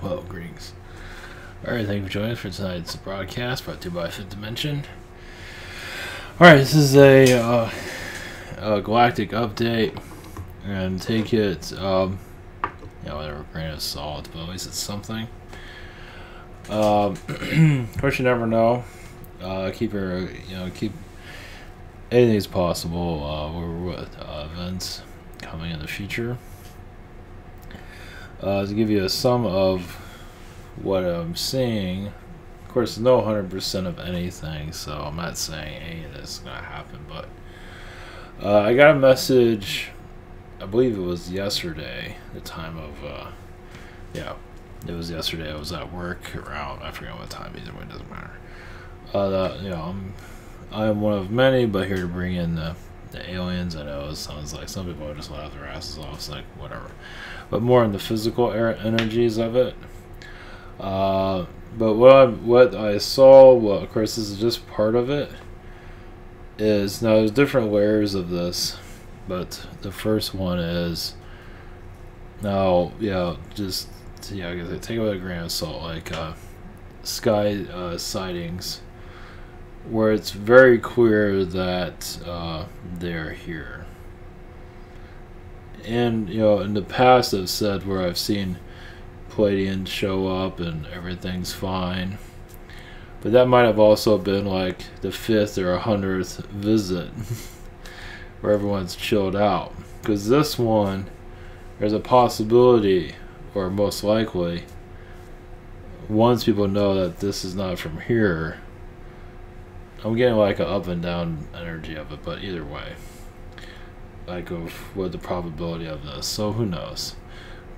Well, greetings. Alright, thank you for joining us for tonight's broadcast brought to you by Fifth Dimension. Alright, this is a galactic update, and take it, whatever grain of salt, but at least it's something. Of course, you never know. Keep anything is possible. We're with events coming in the future. To give you a sum of what I'm seeing, of course, no 100% of anything, so I'm not saying any of this is going to happen, but I got a message, I believe it was yesterday, the time of, it was yesterday. I was at work around, I forget what time, either way, it doesn't matter. I am one of many, but here to bring in the aliens. I know it sounds like some people just laugh their asses off, it's like, whatever. But more in the physical energies of it. But what I saw, well, of course, this is just part of it, is, now there's different layers of this, but the first one is, now, just, I guess take it with a grain of salt, like, sky sightings, where it's very clear that they're here. And, in the past I've said where I've seen Palladians show up and everything's fine, but that might have also been like the 5th or 100th visit where everyone's chilled out, because this one, there's a possibility, or most likely, once people know that this is not from here, I'm getting like an up and down energy of it, but either way, like of what the probability of this, so who knows.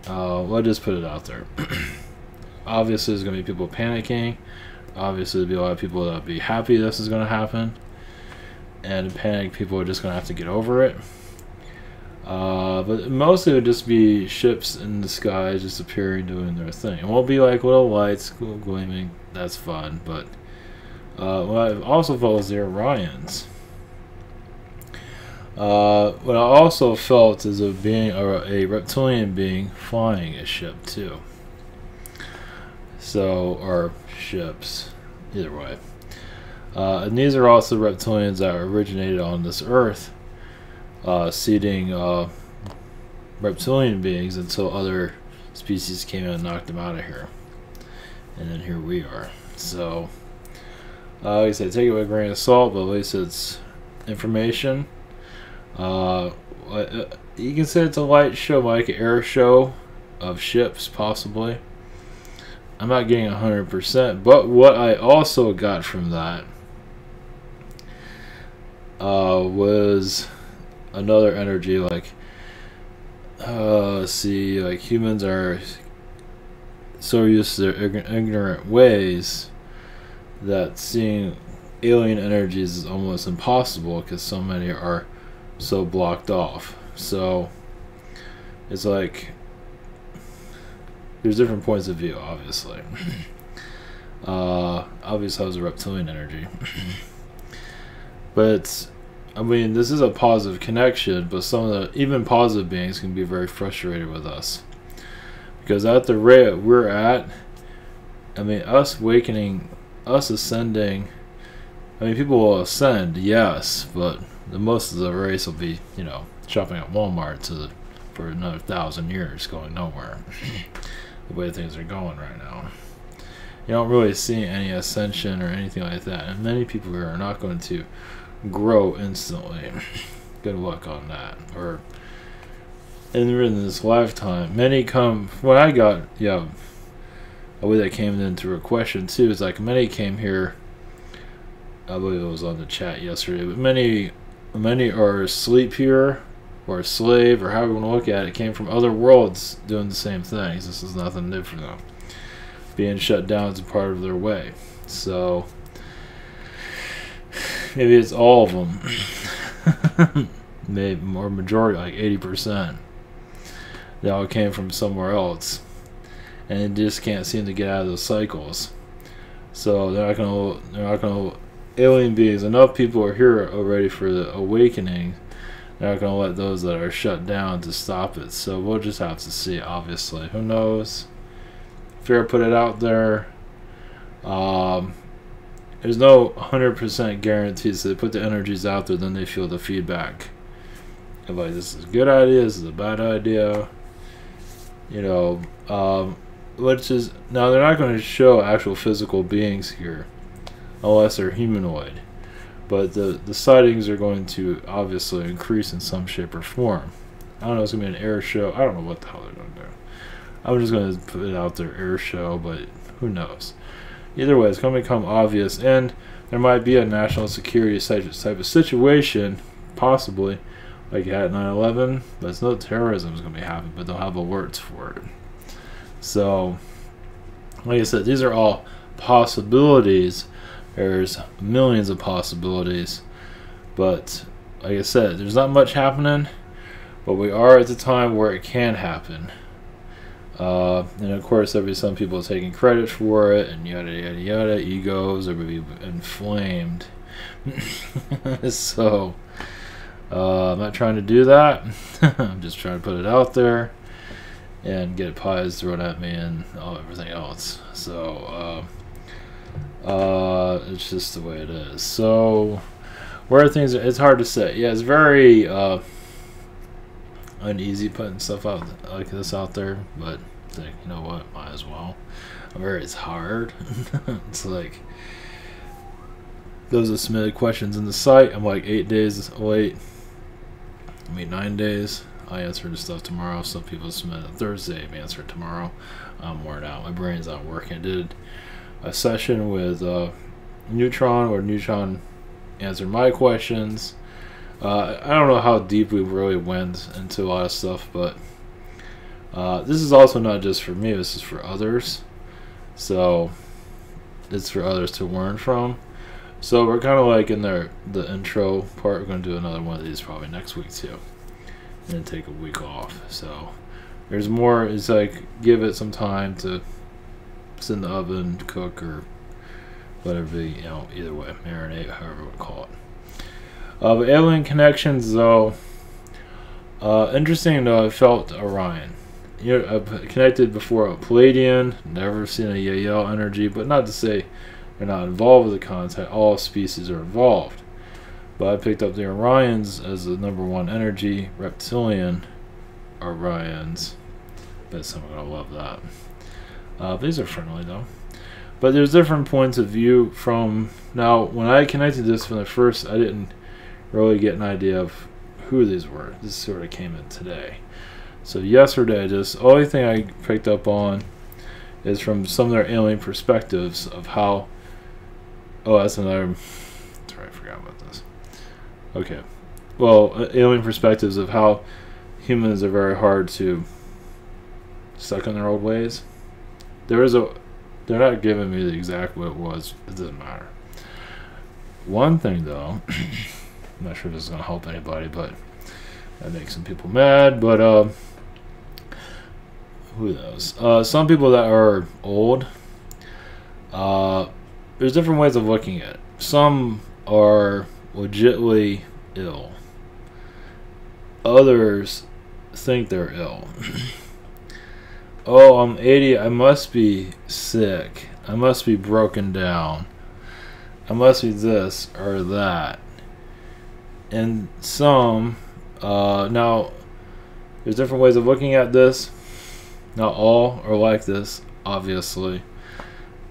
We'll just put it out there. Obviously there's going to be people panicking, obviously there'll be a lot of people that'll be happy this is going to happen, and panic people are just going to have to get over it. But mostly it would just be ships in the sky just appearing, doing their thing. It won't be like little lights gleaming, that's fun, but what I've also felt was the Orions. What I also felt is of being a reptilian being flying a ship too. So, or ships, either way. And these are also reptilians that originated on this earth, seeding reptilian beings until other species came in and knocked them out of here. And then here we are. So, like I said, take it with a grain of salt, but at least it's information. You can say it's a light show, like an air show of ships, possibly. I'm not getting 100%, but what I also got from that was another energy, like, let's see, like humans are so used to their ignorant ways that seeing alien energies is almost impossible, because so many are so blocked off. So it's like there's different points of view, obviously. Obviously I was a reptilian energy. But I mean, this is a positive connection, but some of the even positive beings can be very frustrated with us, because at the rate we're at, I mean, us awakening, us ascending, I mean, people will ascend, yes, but the most of the race will be, shopping at Walmart for another 1,000 years, going nowhere. The way things are going right now, you don't really see any ascension or anything like that, and many people here are not going to grow instantly. Good luck on that. Or in this lifetime, many come. When I got, a way that came into a question too is like many came here. I believe it was on the chat yesterday, but many are asleep here, or a slave, or however you want to look at it, came from other worlds doing the same things. This is nothing new for them. Being shut down is a part of their way. So maybe it's all of them. Maybe more, majority, like 80%. They all came from somewhere else, and they just can't seem to get out of those cycles. So they're not gonna alien beings. Enough people are here already for the awakening. They're not going to let those that are shut down to stop it. So we'll just have to see, obviously. Who knows? fair put it out there. There's no 100% guarantees. So they put the energies out there, then they feel the feedback. Of like, this is a good idea, this is a bad idea. You know, which is, now they're not going to show actual physical beings here, unless they're humanoid. But the sightings are going to obviously increase in some shape or form. I don't know, it's going to be an air show. I don't know what the hell they're going to do. I'm just going to put it out there, air show, but who knows. Either way, it's going to become obvious, and there might be a national security type of situation, possibly, like at 9/11, but it's no terrorism is going to be happening, but they'll have alerts for it. So, like I said, these are all possibilities. There's millions of possibilities, but like I said, there's not much happening, but we are at the time where it can happen. And of course, there'll be some people taking credit for it, and yada yada yada. Egos are going to be inflamed. So, I'm not trying to do that. I'm just trying to put it out there and get pies thrown at me and everything else. So, it's just the way it is. So, where things are, it's hard to say. Yeah, it's very uneasy putting stuff out like this out there, but it's like, you know what, might as well. It's hard. It's like, those are submitted questions in the site. I'm like 8 days late. 9 days. I answer the stuff tomorrow. Some people submit it Thursday. I answer it tomorrow. I'm worn out. My brain's not working. I did a session with Neutron, where Neutron answered my questions. I don't know how deep we really went into a lot of stuff, but this is also not just for me. This is for others. So it's for others to learn from. So we're kind of like in the intro part. We're going to do another one of these probably next week too, and then take a week off. So there's more. It's like, give it some time to sit in the oven, cook, or whatever, you know, either way, marinate, however you would call it. But alien connections, though, interesting though. I felt Orion. You know, I've connected before a Palladian. Never seen a Yael energy, but not to say they're not involved with the contact. All species are involved. But I picked up the Orions as the #1 energy, reptilian Orions. Bet someone gonna love that. These are friendly though. But there's different points of view from, now when I connected this from the first, I didn't really get an idea of who these were. This sort of came in today. So yesterday, just only thing I picked up on is from some of their alien perspectives of how, oh, that's another, sorry, I forgot about this. Okay, well, alien perspectives of how humans are very hard to stuck in their old ways. There is a, they're not giving me the exact what it was. It doesn't matter. One thing though, I'm not sure if this is going to help anybody, but that makes some people mad. But who knows? Some people that are old, there's different ways of looking at it. Some are legitimately ill. Others think they're ill. Oh, I'm 80. I must be sick. I must be broken down. I must be this or that. And some, now, there's different ways of looking at this. Not all are like this, obviously.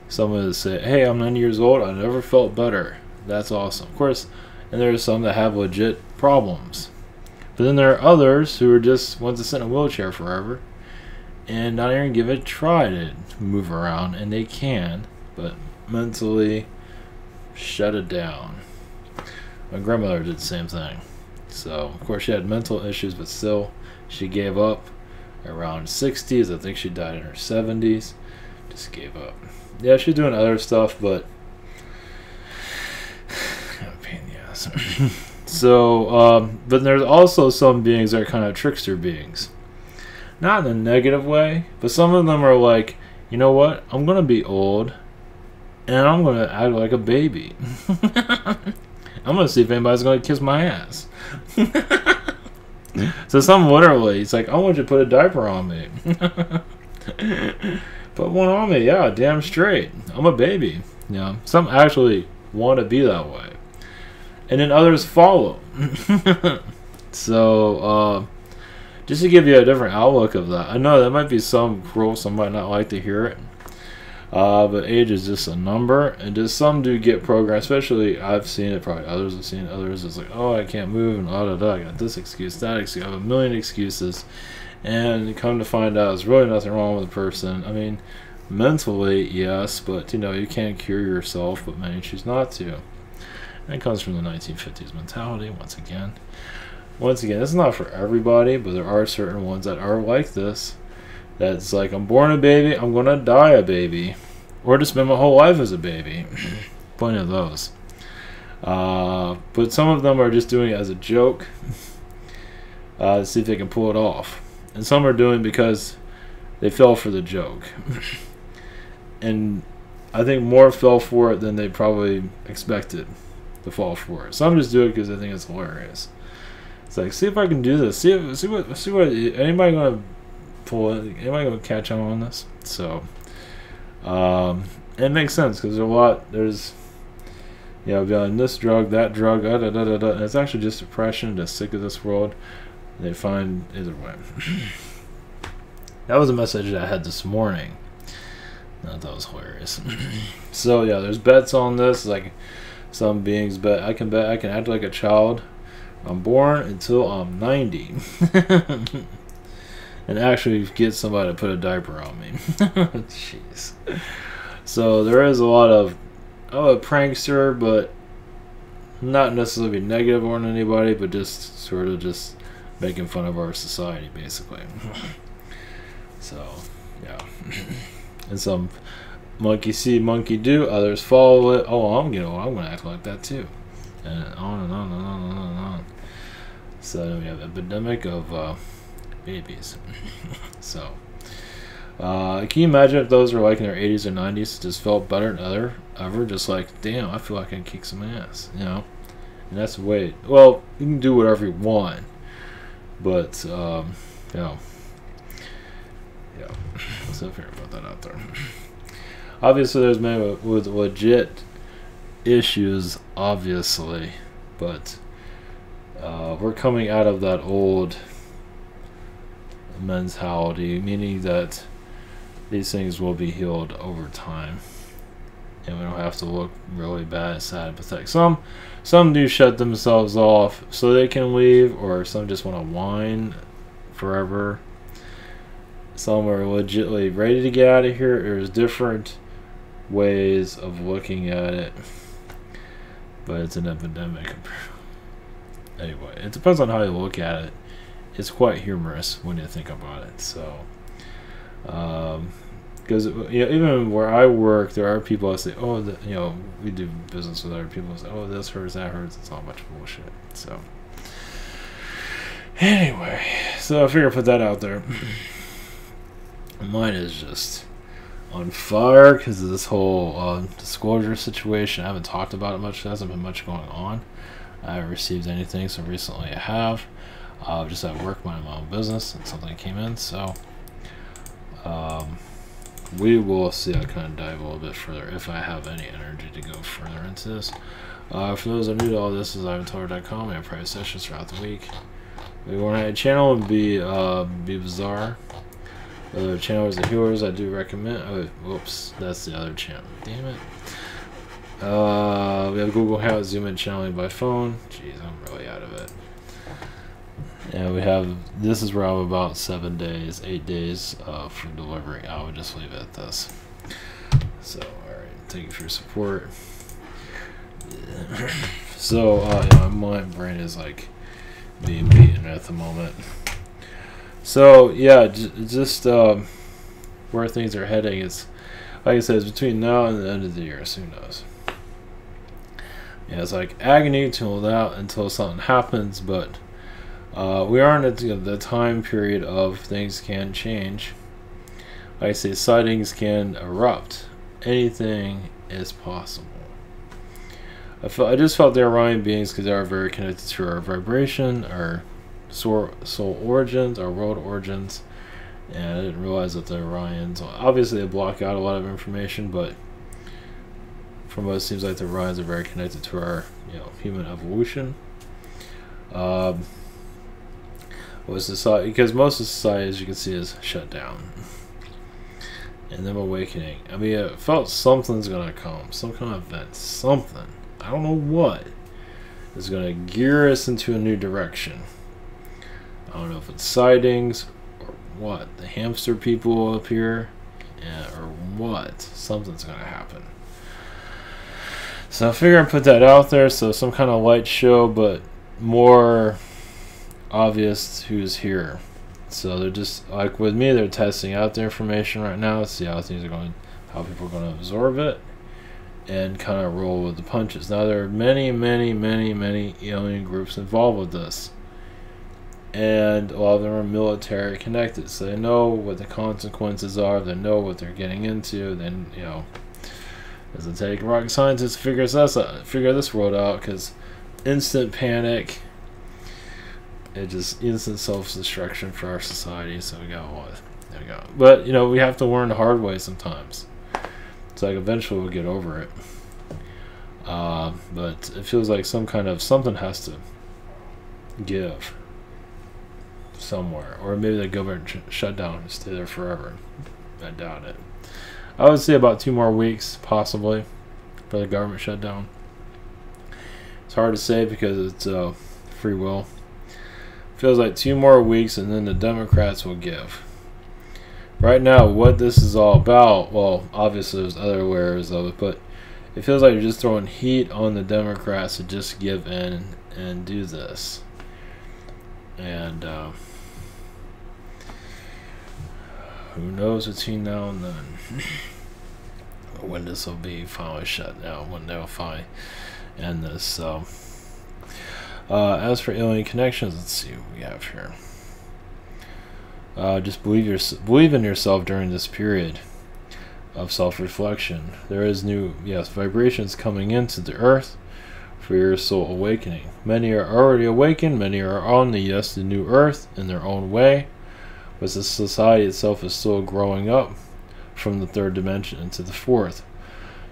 Some would say, hey, I'm 90 years old. I never felt better. That's awesome. Of course, and there are some that have legit problems. But then there are others who are just want to sit in a wheelchair forever and not even give it a try to move around, and they can, but mentally shut it down. My grandmother did the same thing. So, of course, she had mental issues, but still, she gave up around 60s. I think she died in her 70s. Just gave up. Yeah, she's doing other stuff, but kind of pain in the ass. So, but there's also some beings that are kind of trickster beings. Not in a negative way, but some of them are like, you know what? I'm going to be old, and I'm going to act like a baby. I'm going to see if anybody's going to kiss my ass. So some literally, it's like, I want you to put a diaper on me. Put one on me, yeah, damn straight. I'm a baby. You know, some actually want to be that way, and then others follow. So, just to give you a different outlook of that, I know that might be some cruel, some might not like to hear it. But age is just a number, and just some do get programmed. Especially, I've seen it. Probably others have seen it. Others it's like, oh, I can't move, and I got this excuse, that excuse. I have a million excuses, and you come to find out, there's really nothing wrong with the person. I mean, mentally, yes, but you know, you can't cure yourself, but many choose not to. And it comes from the 1950s mentality. Once again, this is not for everybody, but there are certain ones that are like this. That's like, I'm born a baby, I'm gonna die a baby, or to spend my whole life as a baby. Plenty of those. But some of them are just doing it as a joke to see if they can pull it off, and some are doing because they fell for the joke. And I think more fell for it than they probably expected to fall for it. Some just do it because they think it's hilarious. It's like, see if I can do this. See what anybody gonna pull it? Anybody gonna catch on this? So, it makes sense because there's you know, beyond this drug, that drug, and it's actually just depression, just sick of this world. They find either way. That was a message that I had this morning. I thought that was hilarious. So yeah, there's bets on this. Like, some beings bet I can act like a child. I'm born until I'm 90. And actually get somebody to put a diaper on me. Jeez. So there is a lot of, a prankster, but not necessarily negative on anybody, but just sort of just making fun of our society, basically. So, yeah. And some monkey see, monkey do, others follow it. Oh, I'm gonna act like that too. And on and on and on and on and on. So then we have an epidemic of babies. So, can you imagine if those were like in their 80s or 90s, just felt better than ever? Just like, damn, I feel like I can kick some ass, you know? And that's the way. Well, you can do whatever you want, but you know, yeah. So fair about that out there. Obviously, there's many with legit issues, obviously, but we're coming out of that old mentality, meaning that these things will be healed over time, and we don't have to look really bad, sad, and pathetic. Some do shut themselves off so they can leave, or some just want to whine forever. Some are legitimately ready to get out of here. There's different ways of looking at it, but it's an epidemic. Anyway, it depends on how you look at it. It's quite humorous when you think about it. So, because you know, even where I work, there are people that say, "Oh, you know, we do business with other people." Say, "Oh, this hurts, that hurts." It's all a bunch of bullshit. So, anyway, so I figure I'd put that out there. Mine is just on fire because of this whole disclosure situation. I haven't talked about it much. There hasn't been much going on. I haven't received anything, so recently I have. Just at work, minding my own business, and something came in, so we will see. I'll kind of dive a little bit further if I have any energy to go further into this. For those that are new to all this, this is IvanToller.com. We have private sessions throughout the week. We want to channel and be bizarre. Other channels, the healers, I do recommend. Oh, whoops, that's the other channel. Damn it. We have Google Hangout, Zoom in channeling by phone. Jeez, I'm really out of it. And we have, this is where I'm about 8 days for delivery. I would just leave it at this. So, alright, thank you for your support. So, my brain is like being beaten at the moment. So, yeah, just where things are heading is, like I said, it's between now and the end of the year, so who knows. Yeah, it's like agony until something happens, but we aren't at the time period of things can change. Like I say, sightings can erupt. Anything is possible. I just felt the Orion beings, because they are very connected to our vibration, our soul origins, our world origins, And I didn't realize that the Orions, obviously they block out a lot of information, but from what it seems like the Orions are very connected to our, human evolution. Was society, because most of society, as you can see, is shut down. And them awakening. I mean, it felt something's gonna come, some kind of event, something. I don't know what is gonna gear us into a new direction. I don't know if it's sightings or what. The hamster people will appear, or what. Something's gonna happen. So I figure I'd put that out there. So some kind of light show, but more obvious who's here. So they're just, like with me, they're testing out the information right now, see how things are going, how people are going to absorb it, and kind of roll with the punches. Now there are many alien groups involved with this, and a lot of them are military connected, so they know what the consequences are, they know what they're getting into. Then doesn't take rocket scientists to figure this world out, because instant panic, it just instant self-destruction for our society. So we got what? There we go. But we have to learn the hard way sometimes. It's like eventually we'll get over it. But it feels like something has to give somewhere, or maybe the government shut down and stay there forever. I doubt it. I would say about 2 more weeks, possibly, for the government shutdown. It's hard to say because it's free will. Feels like 2 more weeks, and then the Democrats will give. Right now, what this is all about, well, obviously there's other layers of it, but it feels like you're just throwing heat on the Democrats to just give in and do this. And who knows between now and then when this will be finally shut down, when they'll finally end this. So as for alien connections, let's see what we have here. Just believe in yourself during this period of self-reflection. There is vibrations coming into the earth for your soul awakening. Many are already awakened, many are on the new earth in their own way, but the society itself is still growing up from the 3rd dimension into the 4th.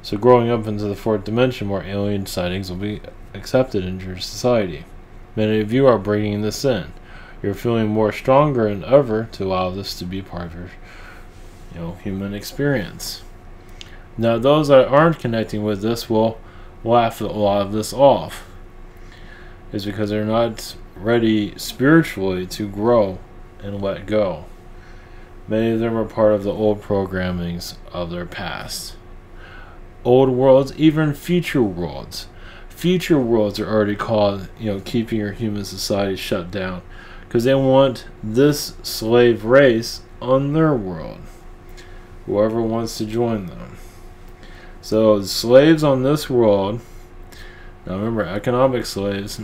So growing up into the 4th dimension, more alien sightings will be accepted into your society. Many of you are bringing this in. You're feeling more stronger than ever to allow this to be part of your human experience. Now those that aren't connecting with this will laugh a lot of this off. It's because they're not ready spiritually to grow and let go. Many of them are part of the old programmings of their past. Old worlds, even future worlds. Future worlds are already called, keeping your human society shut down, because they want this slave race on their world. Whoever wants to join them. So slaves on this world. Now remember, economic slaves,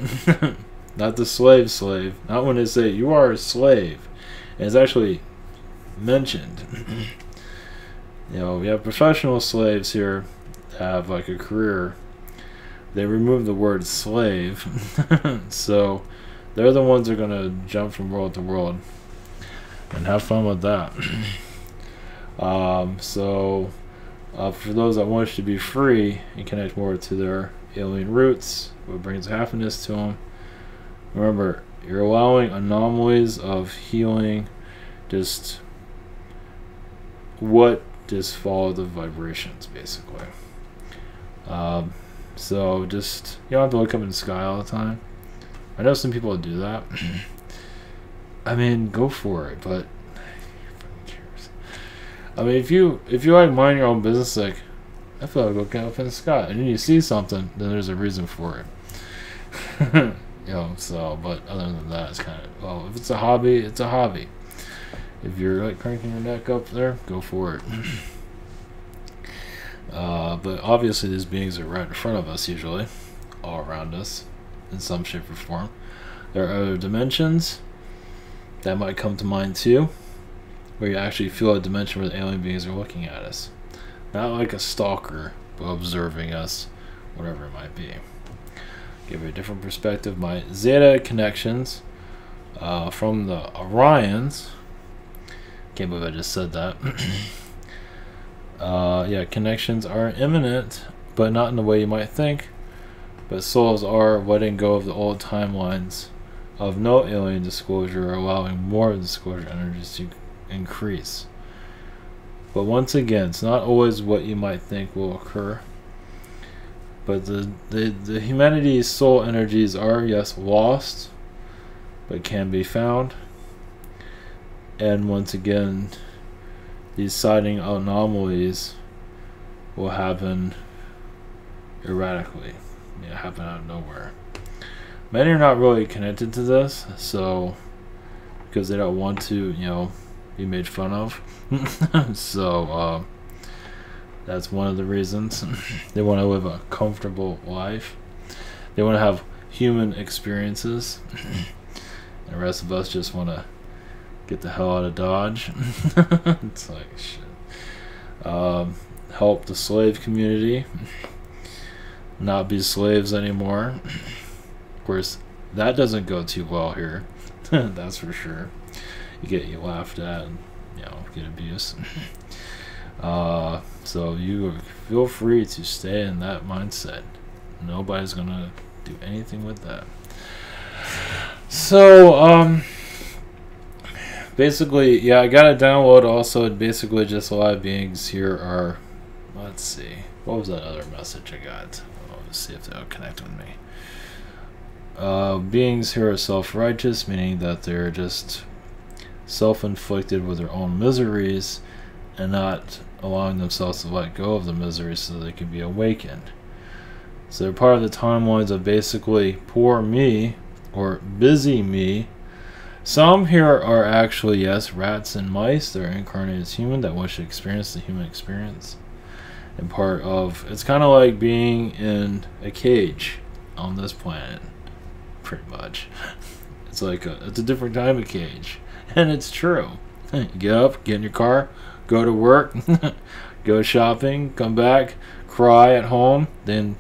not the slave. Not when they say you are a slave. And it's actually mentioned. We have professional slaves here that have like a career. They remove the word slave. So they're the ones that are going to jump from world to world and have fun with that. For those that want to be free and connect more to their alien roots, what brings happiness to them, remember, you're allowing anomalies of healing. Just follow the vibrations, basically. So just, you don't have to look up in the sky all the time. I know some people do that. I mean, go for it, but who cares? I mean, if you like mind your own business, like, I feel like looking up in the sky, and then you see something, then there's a reason for it. But other than that, it's kind of, well, if it's a hobby, it's a hobby. If you're like cranking your neck up there, go for it. But obviously these beings are right in front of us, usually all around us in some shape or form. There are other dimensions that might come to mind too, where you actually feel a dimension where the alien beings are looking at us, not like a stalker, but observing us, whatever it might be. Give you a different perspective. My Zeta connections from the Orions Can't believe I just said that. Yeah, connections are imminent, but not in the way you might think. But souls are letting go of the old timelines of no alien disclosure, or allowing more disclosure energies to increase. But once again, it's not always what you might think will occur. But the humanity's soul energies are, yes, lost, but can be found. And once again, these sighting anomalies will happen erratically. Happen out of nowhere. Many are not really connected to this, so because they don't want to, be made fun of. So that's one of the reasons. They want to live a comfortable life. They want to have human experiences. And the rest of us just want to get the hell out of Dodge. It's like shit. Help the slave community not be slaves anymore. Of course, that doesn't go too well here. That's for sure. You get laughed at and get abuse. So you feel free to stay in that mindset. Nobody's gonna do anything with that. So basically, yeah, I got it download also. Basically just a lot of beings here are, let's see, what was that other message I got? Let's see if they'll connect with me. Beings here are self-righteous, meaning that they're just self-inflicted with their own miseries and not allowing themselves to let go of the misery so they can be awakened. So they're part of the timelines of basically poor me or busy me. Some here are actually, yes, rats and mice. They're incarnated as human that wish to experience the human experience. And part of, it's kind of like being in a cage on this planet, pretty much. It's like it's a different type of cage. And it's true. You get up, get in your car, go to work, go shopping, come back, cry at home, then,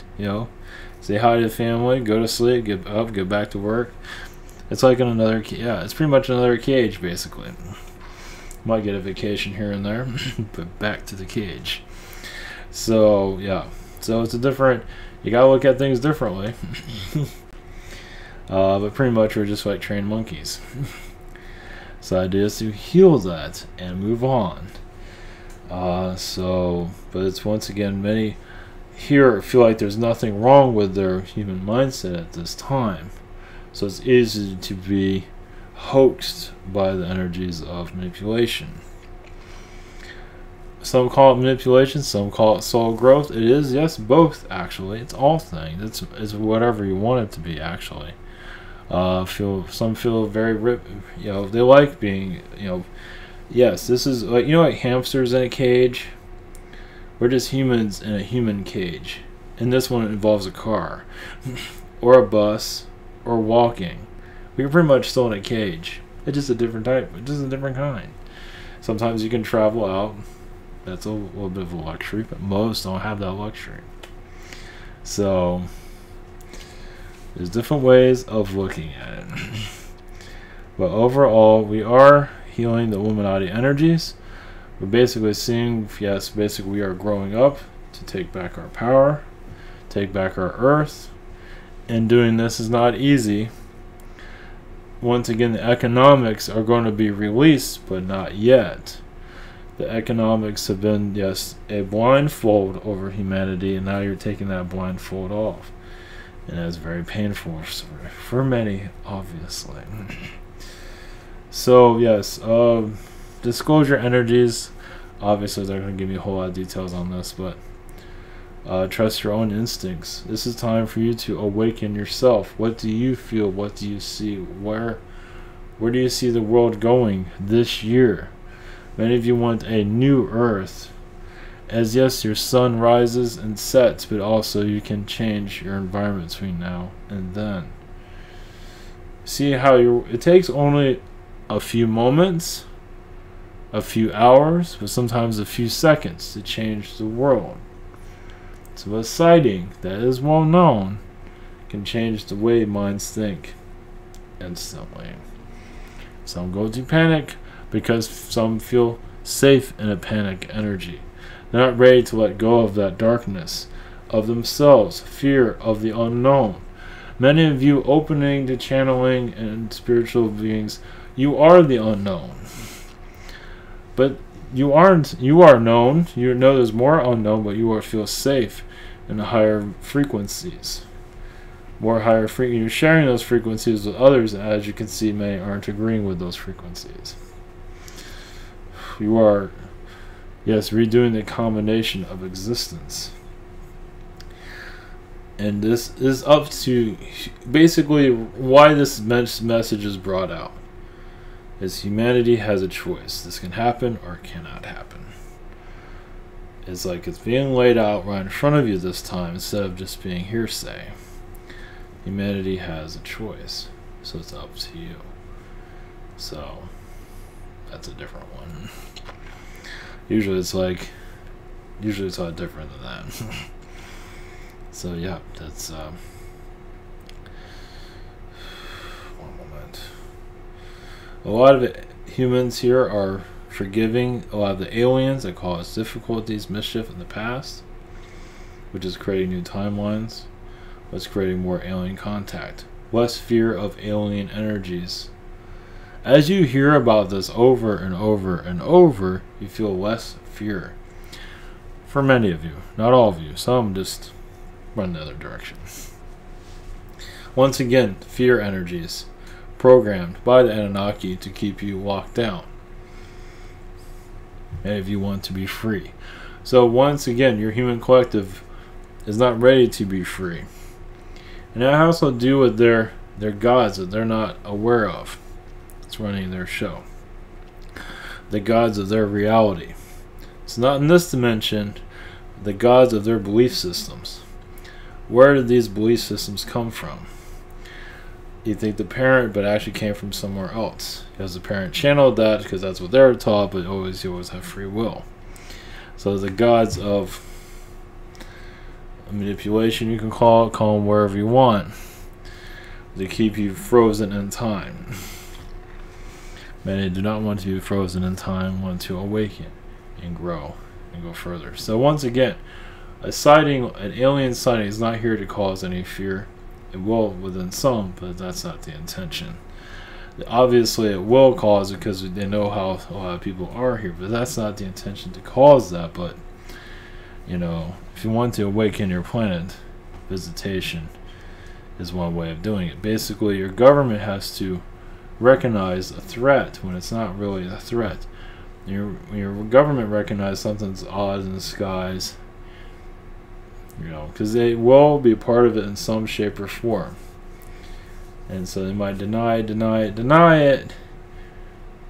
say hi to the family, go to sleep, get up, get back to work. It's like in another, it's pretty much another cage, basically. Might get a vacation here and there, but back to the cage. So, yeah. So it's a different, you gotta look at things differently. But pretty much we're just like trained monkeys. So the idea is to heal that and move on. But it's once again, many here feel like there's nothing wrong with their human mindset at this time. So it's easy to be hoaxed by the energies of manipulation. Some call it manipulation, some call it soul growth. It is, yes, both actually. It's all things. It's whatever you want it to be actually. Some feel very they like being, yes, this is like, like hamsters in a cage. We're just humans in a human cage, and this one involves a car or a bus or walking. We're pretty much still in a cage. It's just a different type. It's just a different kind. Sometimes you can travel out. That's a little bit of a luxury, but most don't have that luxury. So there's different ways of looking at it. But overall, we are healing the Illuminati energies. We're basically seeing, yes, basically we are growing up to take back our power, take back our earth. And doing this is not easy. Once again, the economics are going to be released, but not yet. The economics have been, yes, a blindfold over humanity, and now you're taking that blindfold off. And that's very painful for many, obviously. So, yes, disclosure energies, obviously they're going to give you a whole lot of details on this, but trust your own instincts. This is time for you to awaken yourself. What do you feel? What do you see? Where do you see the world going this year? Many of you want a new earth, as yes, your sun rises and sets, but also you can change your environment between now and then. See how it takes only a few moments, a few hours, but sometimes a few seconds to change the world. So a sighting that is well known can change the way minds think instantly. Some go to panic, because some feel safe in a panic energy. They're not ready to let go of that darkness, of themselves, fear of the unknown. Many of you opening to channeling and spiritual beings, you are the unknown. But you are known. You know there's more unknown, but you feel safe in the higher frequencies. More higher frequencies. You're sharing those frequencies with others, and as you can see, many aren't agreeing with those frequencies. You are, yes, redoing the combination of existence. And this is up to, basically, why this message is brought out. Is humanity has a choice. This can happen or it cannot happen. It's like it's being laid out right in front of you this time instead of just being hearsay. Humanity has a choice, so it's up to you. So that's a different one. Usually it's a lot different than that. So yeah, that's one moment. A lot of humans here are forgiving a lot of the aliens that caused difficulties, mischief in the past, which is creating new timelines. What's creating more alien contact, less fear of alien energies. As you hear about this over and over and over, you feel less fear. For many of you, not all of you, some just run the other direction. Once again, fear energies programmed by the Anunnaki to keep you locked down. And if you want to be free. So once again, your human collective is not ready to be free. And that has to do with their gods that they're not aware of. It's running their show. The gods of their reality. It's not in this dimension, the gods of their belief systems. Where did these belief systems come from? You think the parent, but actually came from somewhere else. Because the parent channeled that, because that's what they're taught, but you always have free will. So the gods of manipulation, you can call them wherever you want. They keep you frozen in time. Many do not want to be frozen in time, want to awaken and grow and go further. So once again, an alien sighting is not here to cause any fear. It will within some, but that's not the intention. Obviously it will cause it because they know how a lot of people are here, but that's not the intention to cause that. But you know, if you want to awaken your planet, visitation is one way of doing it. Basically, your government has to recognize a threat when it's not really a threat. When your government recognizes something's odd in the skies, you know, because they will be part of it in some shape or form. And so they might deny it,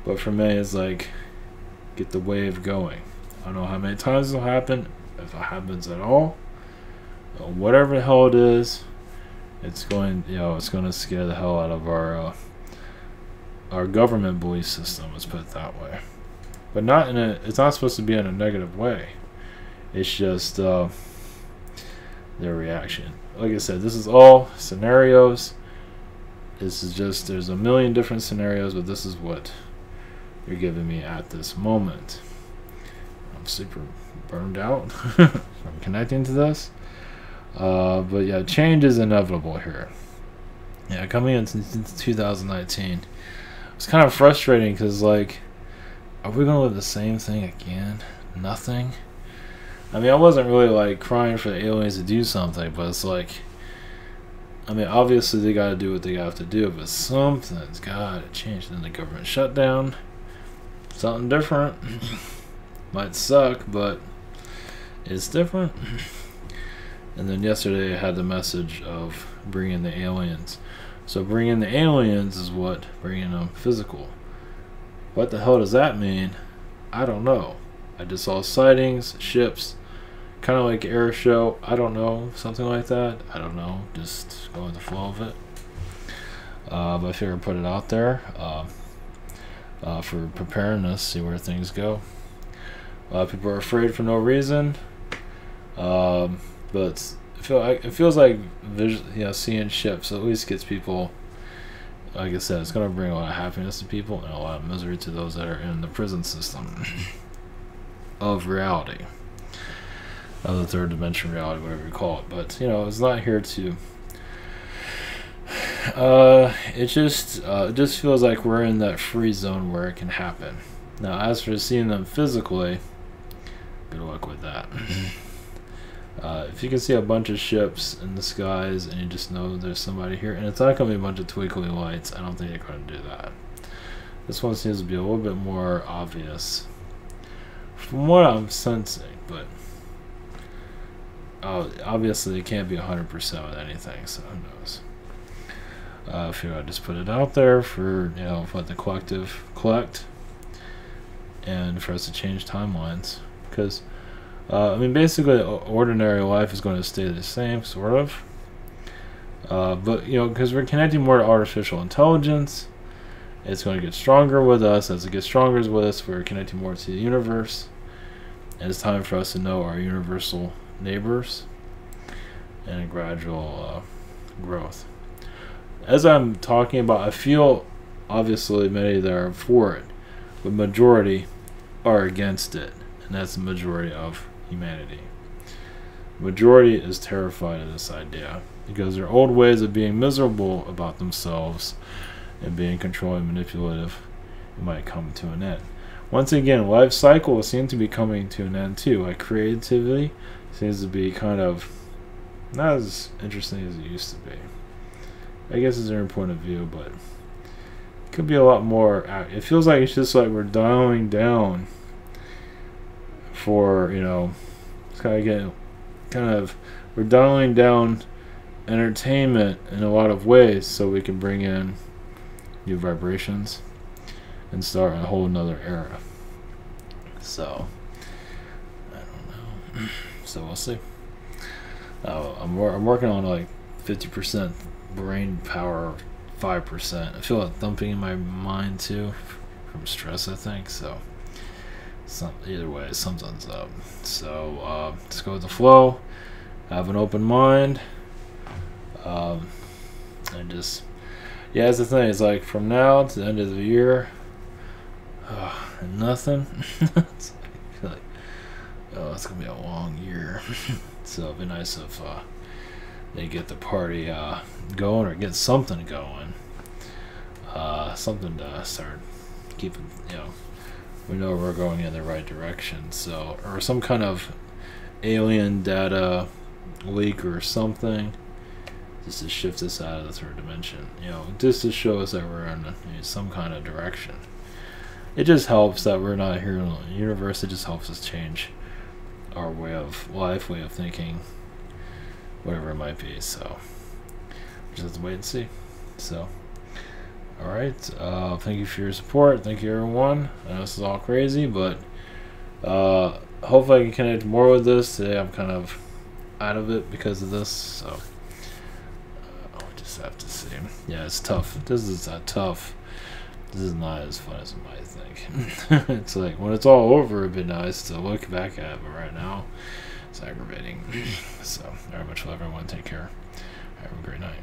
but for me it's like, get the wave going. I don't know how many times it'll happen, if it happens at all. Whatever the hell it is, it's going to scare the hell out of our government belief system, let's put it that way. But it's not supposed to be in a negative way. It's just their reaction. Like I said, this is all scenarios. This is just, there's a million different scenarios, but this is what you're giving me at this moment. I'm super burned out from connecting to this. But yeah, change is inevitable here. Yeah, coming into 2019, it's kind of frustrating because, like, are we gonna live the same thing again? Nothing. I mean, I wasn't really like crying for the aliens to do something, but it's like, I mean, obviously they gotta do what they have to do, but something's gotta change. Then the government shutdown, something different. Might suck, but it's different. And then yesterday I had the message of bringing the aliens. So bringing the aliens is what? Bringing them physical. What the hell does that mean? I don't know. I just saw sightings, ships, kind of like air show. I don't know, something like that. I don't know. Just go with the flow of it. But I figured I'd put it out there for preparedness, see where things go. People are afraid for no reason. But it feels like seeing ships at least gets people like I said, it's going to bring a lot of happiness to people and a lot of misery to those that are in the prison system of reality, of the third dimension reality, whatever you call it. But you know, it's not here to. It just feels like we're in that free zone where it can happen. Now, as for seeing them physically, good luck with that. If you can see a bunch of ships in the skies and you just know there's somebody here, and it's not going to be a bunch of twinkling lights, I don't think they're going to do that. This one seems to be a little bit more obvious from what I'm sensing, but obviously it can't be 100% with anything, so who knows. I figure I'd just put it out there for, you know, let the collective collect and for us to change timelines, because I mean, basically, ordinary life is going to stay the same, sort of. But, you know, because we're connecting more to artificial intelligence, it's going to get stronger with us. As it gets stronger with us, we're connecting more to the universe. And it's time for us to know our universal neighbors and a gradual growth. As I'm talking about, I feel, obviously, many that are for it, but majority are against it. And that's the majority of humanity. Majority is terrified of this idea because their old ways of being miserable about themselves and being controlling, manipulative, might come to an end. Once again, life cycle seems to be coming to an end too. Like creativity seems to be kind of not as interesting as it used to be. I guess it's their point of view, but it could be a lot more. It feels like it's just like we're dialing down for, you know, it's we're dialing down entertainment in a lot of ways so we can bring in new vibrations and start a whole nother era. So I don't know. So we'll see. I'm working on like 50% brain power, 5%. I feel a thumping in my mind too from stress, I think. So either way, something's up. So just go with the flow, have an open mind, and just, yeah, that's the thing. It's like from now to the end of the year, nothing. It's like, I feel like, oh, it's gonna be a long year. So it'd be nice if they get the party going, or get something going, something to start keeping, you know. We know we're going in the right direction, so, or some kind of alien data leak or something, just to shift us out of the third dimension, you know, just to show us that we're in some kind of direction. It just helps that we're not here in the universe. It just helps us change our way of life, way of thinking, whatever it might be. So just have to wait and see. So alright, thank you for your support. Thank you, everyone. I know this is all crazy, but hopefully I can connect more with this. Today I'm kind of out of it because of this, so I'll just have to see. Yeah, it's tough. This is tough. This is not as fun as you might think. It's like, when it's all over, it'd be nice to look back at, but right now, it's aggravating. So, very much love, everyone. Take care. Have a great night.